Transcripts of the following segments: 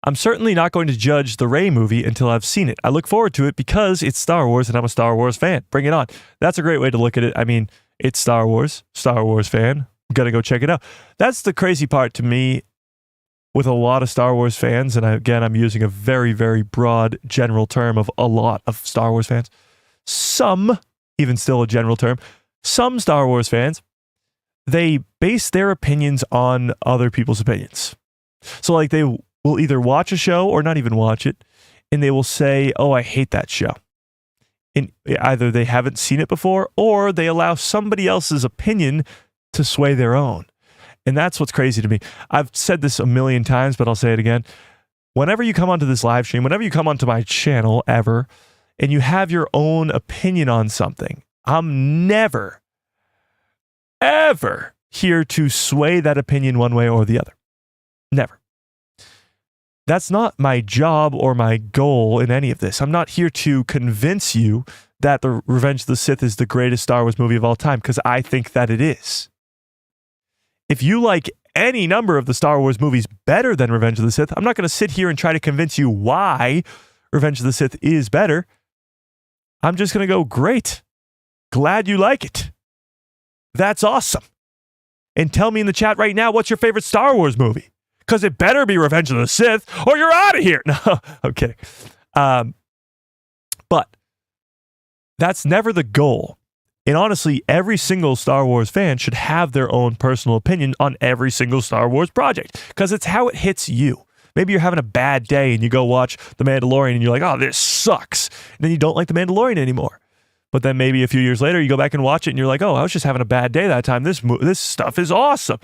I'm certainly not going to judge the Rey movie until I've seen it. I look forward to it because it's Star Wars and I'm a Star Wars fan. Bring it on. That's a great way to look at it. I mean, it's Star Wars fan. I'm going to go check it out. That's the crazy part to me with a lot of Star Wars fans. And again, I'm using a very, very broad general term of a lot of Star Wars fans. Some, even still a general term, some Star Wars fans, they base their opinions on other people's opinions. So like they will either watch a show or not even watch it, and they will say, oh, I hate that show. And either they haven't seen it before or they allow somebody else's opinion to sway their own. And that's what's crazy to me. I've said this a million times, but I'll say it again. Whenever you come onto this live stream, whenever you come onto my channel ever, and you have your own opinion on something, I'm never, ever here to sway that opinion one way or the other. Never. That's not my job or my goal in any of this. I'm not here to convince you that The Revenge of the Sith is the greatest Star Wars movie of all time, because I think that it is. If you like any number of the Star Wars movies better than Revenge of the Sith, I'm not going to sit here and try to convince you why Revenge of the Sith is better. I'm just going to go, great. Glad you like it. That's awesome. And tell me in the chat right now, what's your favorite Star Wars movie? Because it better be Revenge of the Sith or you're out of here. No, I'm kidding. But that's never the goal. And honestly, every single Star Wars fan should have their own personal opinion on every single Star Wars project, because it's how it hits you. Maybe you're having a bad day and you go watch The Mandalorian and you're like, oh, this sucks. And then you don't like The Mandalorian anymore. But then maybe a few years later, you go back and watch it and you're like, oh, I was just having a bad day that time. This stuff is awesome.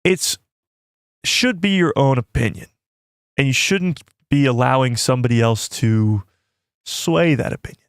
It's should be your own opinion. And you shouldn't be allowing somebody else to sway that opinion.